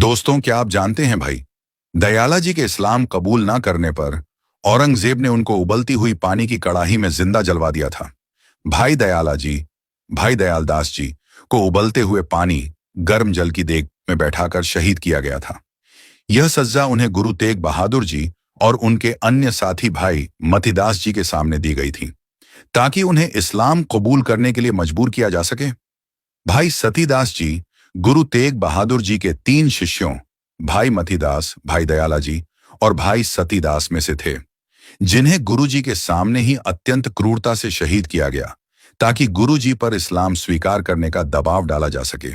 दोस्तों, क्या आप जानते हैं भाई, दयाला जी के इस्लाम कबूल ना करने पर औरंगजेब ने उनको उबलती हुई पानी की कड़ाही में जिंदा जलवा दिया था। भाई दयाला जी, भाई दयालदास जी को उबलते हुए पानी, गर्म जल की देग में बैठाकर शहीद किया गया था। यह सज्जा उन्हें गुरु तेग बहादुर जी और उनके अन्य साथी भाई मतीदास जी के सामने दी गई थी, ताकि उन्हें इस्लाम कबूल करने के लिए मजबूर किया जा सके। भाई सतीदास जी गुरु तेग बहादुर जी के 3 शिष्यों, भाई मतीदास, भाई दयाला जी और भाई सतीदास में से थे, जिन्हें गुरु जी के सामने ही अत्यंत क्रूरता से शहीद किया गया, ताकि गुरु जी पर इस्लाम स्वीकार करने का दबाव डाला जा सके।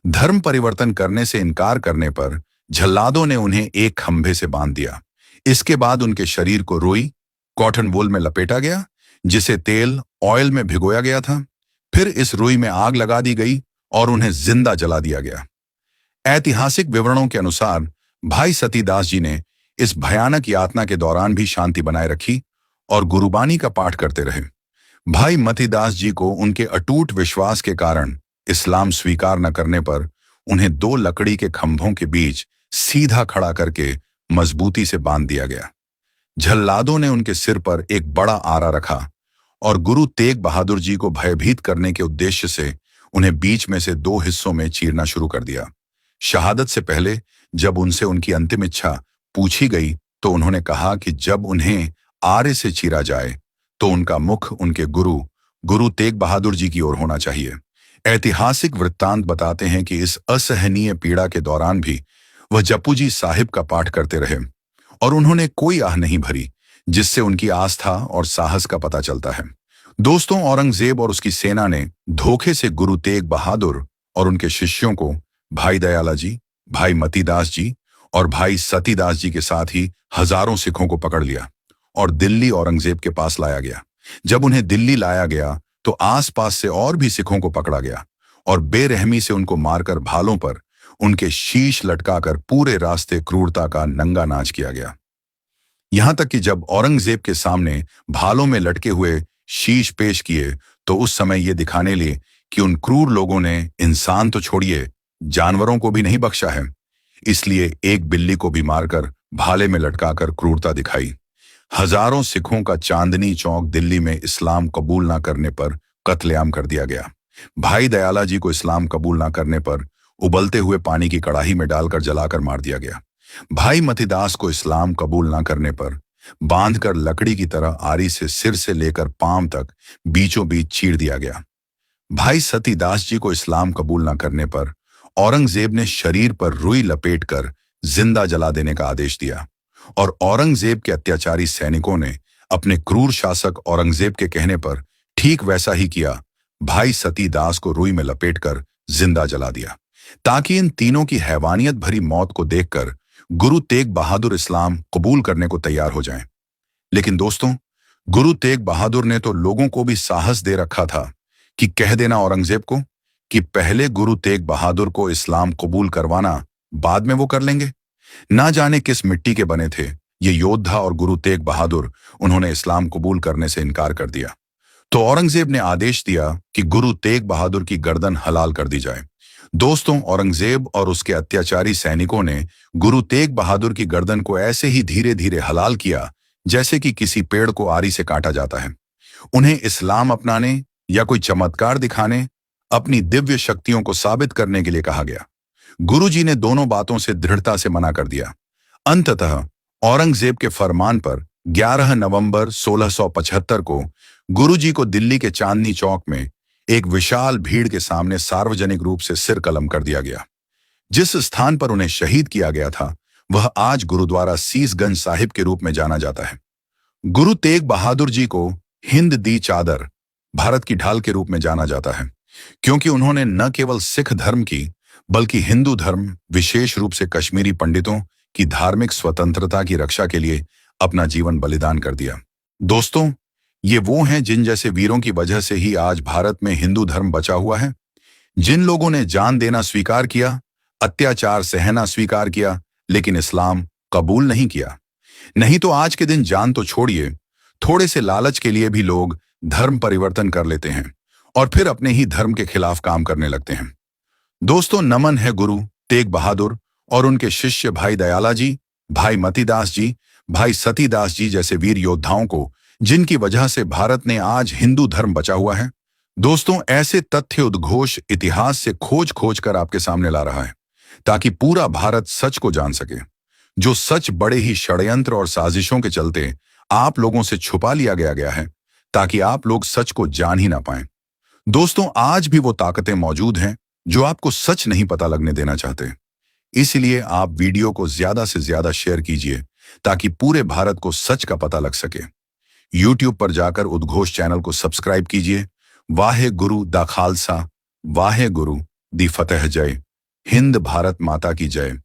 धर्म परिवर्तन करने से इनकार करने पर झल्लादों ने उन्हें एक खंभे से बांध दिया। इसके बाद उनके शरीर को रुई, कॉटन वूल में लपेटा गया, जिसे तेल ऑयल में भिगोया गया था। फिर इस रुई में आग लगा दी गई और उन्हें जिंदा जला दिया गया। ऐतिहासिक विवरणों के अनुसार भाई सतीदास जी ने इस भयानक यातना के दौरान भी शांति बनाए रखी और गुरुबानी का पाठ करते रहे। भाई मतीदास जी को उनके अटूट विश्वास के कारण इस्लाम स्वीकार न करने पर उन्हें 2 लकड़ी के खंभों के बीच सीधा खड़ा करके मजबूती से बांध दिया गया। झल्लादों ने उनके सिर पर एक बड़ा आरा रखा और गुरु तेग बहादुर जी को भयभीत करने के उद्देश्य से उन्हें बीच में से 2 हिस्सों में चीरना शुरू कर दिया। शहादत से पहले जब उनसे उनकी अंतिम इच्छा पूछी गई तो उन्होंने कहा कि जब उन्हें आरे से चीरा जाए तो उनका मुख उनके गुरु तेग बहादुर जी की ओर होना चाहिए। ऐतिहासिक वृत्तांत बताते हैं कि इस असहनीय पीड़ा के दौरान भी वह जप्पू जी साहिब का पाठ करते रहे और उन्होंने कोई आह नहीं भरी, जिससे उनकी आस्था और साहस का पता चलता है। दोस्तों, औरंगजेब और उसकी सेना ने धोखे से गुरु तेग बहादुर और उनके शिष्यों को भाई दयाला जी, भाई मतीदास जी और भाई सतीदास जी के साथ ही हजारों सिखों को पकड़ लिया और दिल्ली औरंगजेब के पास लाया गया। जब उन्हें दिल्ली लाया गया तो आसपास से और भी सिखों को पकड़ा गया और बेरहमी से उनको मारकर भालों पर उनके शीश लटकाकर पूरे रास्ते क्रूरता का नंगा नाच किया गया। यहां तक कि जब औरंगजेब के सामने भालों में लटके हुए शीश पेश किए तो उस समय ये दिखाने लिए कि उन क्रूर लोगों ने इंसान तो छोड़िए, जानवरों को भी नहीं बख्शा है, इसलिए एक बिल्ली को भी मारकर भाले में लटकाकर क्रूरता दिखाई। हजारों सिखों का चांदनी चौक दिल्ली में इस्लाम कबूल ना करने पर कत्लेआम कर दिया गया। भाई दयाला जी को इस्लाम कबूल ना करने पर उबलते हुए पानी की कड़ाही में डालकर जलाकर मार दिया गया। भाई मतीदास को इस्लाम कबूल ना करने पर बांधकर लकड़ी की तरह आरी से सिर से लेकर पांव तक बीचों बीच चीर दिया गया। भाई सतीदास जी को इस्लाम कबूल ना करने पर औरंगजेब ने शरीर पर रुई लपेटकर जिंदा जला देने का आदेश दिया और औरंगजेब के अत्याचारी सैनिकों ने अपने क्रूर शासक औरंगजेब के कहने पर ठीक वैसा ही किया। भाई सतीदास को रुई में लपेटकर जिंदा जला दिया, ताकि इन तीनों की हैवानियत भरी मौत को देखकर गुरु तेग बहादुर इस्लाम कबूल करने को तैयार हो जाएं। लेकिन दोस्तों, गुरु तेग बहादुर ने तो लोगों को भी साहस दे रखा था कि कह देना औरंगजेब को कि पहले गुरु तेग बहादुर को इस्लाम कबूल करवाना, बाद में वो कर लेंगे। ना जाने किस मिट्टी के बने थे ये योद्धा और गुरु तेग बहादुर, उन्होंने इस्लाम कबूल करने से इनकार कर दिया। तो औरंगजेब ने आदेश दिया कि गुरु तेग बहादुर की गर्दन हलाल कर दी जाए। दोस्तों, औरंगजेब और उसके अत्याचारी सैनिकों ने गुरु तेग बहादुर की गर्दन को ऐसे ही धीरे धीरे हलाल किया जैसे कि किसी पेड़ को आरी से काटा जाता है। उन्हें इस्लाम अपनाने या कोई चमत्कार दिखाने, अपनी दिव्य शक्तियों को साबित करने के लिए कहा गया। गुरुजी ने दोनों बातों से दृढ़ता से मना कर दिया। अंततः औरंगजेब के फरमान पर 11 नवंबर 1675 को गुरुजी को दिल्ली के चांदनी चौक में एक विशाल भीड़ के सामने सार्वजनिक रूप से सिर कलम कर दिया गया। जिस स्थान पर उन्हें शहीद किया गया था वह आज गुरुद्वारा सीसगंज साहिब के रूप में जाना जाता है। गुरु तेग बहादुर जी को हिंद दी चादर, भारत की ढाल के रूप में जाना जाता है, क्योंकि उन्होंने न केवल सिख धर्म की बल्कि हिंदू धर्म, विशेष रूप से कश्मीरी पंडितों की धार्मिक स्वतंत्रता की रक्षा के लिए अपना जीवन बलिदान कर दिया। दोस्तों, ये वो हैं जिन जैसे वीरों की वजह से ही आज भारत में हिंदू धर्म बचा हुआ है। जिन लोगों ने जान देना स्वीकार किया, अत्याचार सहना स्वीकार किया, लेकिन इस्लाम कबूल नहीं किया। नहीं तो आज के दिन जान तो छोड़िए, थोड़े से लालच के लिए भी लोग धर्म परिवर्तन कर लेते हैं और फिर अपने ही धर्म के खिलाफ काम करने लगते हैं। दोस्तों, नमन है गुरु तेग बहादुर और उनके शिष्य भाई दयाला जी, भाई मतीदास जी, भाई सतीदास जी जैसे वीर योद्धाओं को, जिनकी वजह से भारत ने आज हिंदू धर्म बचा हुआ है। दोस्तों, ऐसे तथ्य उद्घोष इतिहास से खोज खोज कर आपके सामने ला रहा है, ताकि पूरा भारत सच को जान सके। जो सच बड़े ही षड्यंत्र और साजिशों के चलते आप लोगों से छुपा लिया गया है, ताकि आप लोग सच को जान ही ना पाएं। दोस्तों, आज भी वो ताकतें मौजूद हैं जो आपको सच नहीं पता लगने देना चाहते। इसलिए आप वीडियो को ज्यादा से ज्यादा शेयर कीजिए, ताकि पूरे भारत को सच का पता लग सके। यूट्यूब पर जाकर उद्घोष चैनल को सब्सक्राइब कीजिए। वाहे गुरु दा खालसा, वाहे गुरु दी फतेह जय। हिंद भारत माता की जय।